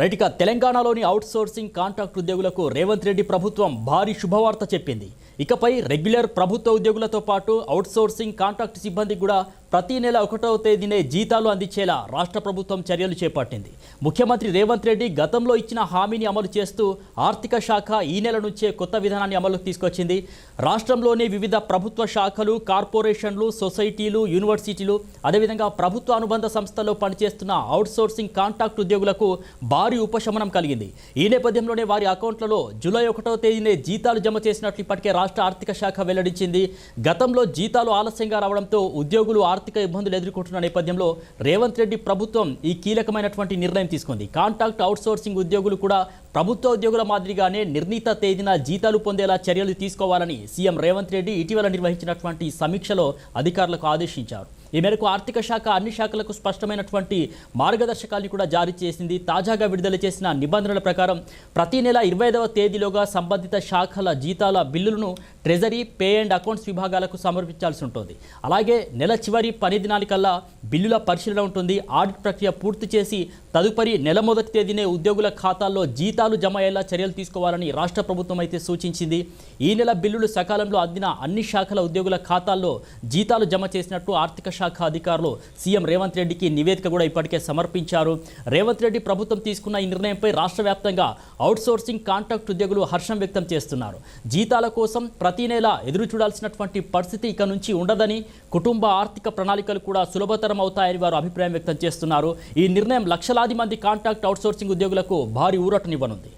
Right ఇక తెలంగాణలోని out sourcing contract ఉద్యోగులకు రేవంత్ రెడ్డి ప్రభుత్వం భారీ శుభవార్త చెప్పింది. ఇకపై రెగ్యులర్ ప్రభుత్వ ఉద్యోగులతో పాటు అవుట్ సోర్సింగ్ కాంట్రాక్ట్ సిబ్బందికి కూడా ప్రతి నెల 1వ తేదీనే జీతాలు అందించేలా రాష్ట్ర ప్రభుత్వం చర్యలు చేపట్టింది. ముఖ్యమంత్రి రేవంత్ రెడ్డి గతంలో ఇచ్చిన హామీని అమలు చేస్తూ ఆర్థిక శాఖ ఈ నెల నుంచే కొత్త విధానాన్ని అమలుకు తీసుకొచ్చింది. రాష్ట్రంలోని వివిధ ప్రభుత్వ శాఖలు, కార్పొరేషన్లు, సొసైటీలు, యూనివర్సిటీలు, అదేవిధంగా ప్రభుత్వ అనుబంధ సంస్థల్లో పనిచేస్తున్న అవుట్ సోర్సింగ్ కాంట్రాక్ట్ ఉద్యోగులకు భారీ ఉపశమనం కలిగింది. ఈ నేపథ్యంలోనే వారి అకౌంట్లలో జూలై 1వ తేదీనే జీతాలు జమ చేసినట్లు ఇప్పటికే రాష్ట్ర ఆర్థిక శాఖ వెల్లడించింది. గతంలో జీతాలు ఆలస్యంగా రావడంతో ఉద్యోగులు ఆర్థిక ఇబ్బందులు ఎదుర్కొంటున్న నేపథ్యంలో రేవంత్ రెడ్డి ప్రభుత్వం ఈ కీలకమైనటువంటి నిర్ణయం తీసుకుంది. కాంట్రాక్ట్ అవుట్ సోర్సింగ్ ఉద్యోగులు కూడా ప్రభుత్వ ఉద్యోగుల మాదిరిగానే నిర్ణీత తేదీన జీతాలు పొందేలా చర్యలు తీసుకోవాలని సీఎం రేవంత్ రెడ్డి ఇటీవల నిర్వహించినటువంటి సమీక్షలో అధికారులకు ఆదేశించారు. ఈ మేరకు ఆర్థిక శాఖ అన్ని శాఖలకు స్పష్టమైనటువంటి మార్గదర్శకాలను కూడా జారీ చేసింది. తాజాగా విడుదల చేసిన నిబంధనల ప్రకారం ప్రతి నెల 25వ తేదీలోగా సంబంధిత శాఖల జీతాల బిల్లులను ట్రెజరీ, పే అండ్ అకౌంట్స్ విభాగాలకు సమర్పించాల్సి ఉంటుంది. అలాగే నెల చివరి 10 దినానికల్లా బిల్లుల పరిశీలన ఉంటుంది. ఆడిట్ ప్రక్రియ పూర్తి చేసి తదుపరి నెల మొదటి తేదీనే ఉద్యోగుల ఖాతాల్లో జీతాలు జమ అయ్యేలా చర్యలు తీసుకోవాలని రాష్ట్ర ప్రభుత్వం అయితే సూచించింది. ఈ నెల బిల్లులు సకాలంలో అందిన అన్ని శాఖల ఉద్యోగుల ఖాతాల్లో జీతాలు జమ చేసినట్టు ఆర్థిక శాఖ అధికారులు సీఎం రేవంత్ రెడ్డికి నివేదిక కూడా ఇప్పటికే సమర్పించారు. రేవంత్ రెడ్డి ప్రభుత్వం తీసుకున్న ఈ నిర్ణయంపై రాష్ట్ర వ్యాప్తంగా అవుట్ సోర్సింగ్ కాంట్రాక్ట్ ఉద్యోగులు హర్షం వ్యక్తం చేస్తున్నారు. జీతాల కోసం ప్రతి నెల ఎదురు చూడాల్సినటువంటి పరిస్థితి ఇక నుంచి ఉండదని, కుటుంబ ఆర్థిక ప్రణాళికలు కూడా సులభతరం అవుతాయని వారు అభిప్రాయం వ్యక్తం చేస్తున్నారు. ఈ నిర్ణయం లక్షలాది మంది కాంట్రాక్ట్ అవుట్ సోర్సింగ్ ఉద్యోగులకు భారీ ఊరటనివ్వనుంది.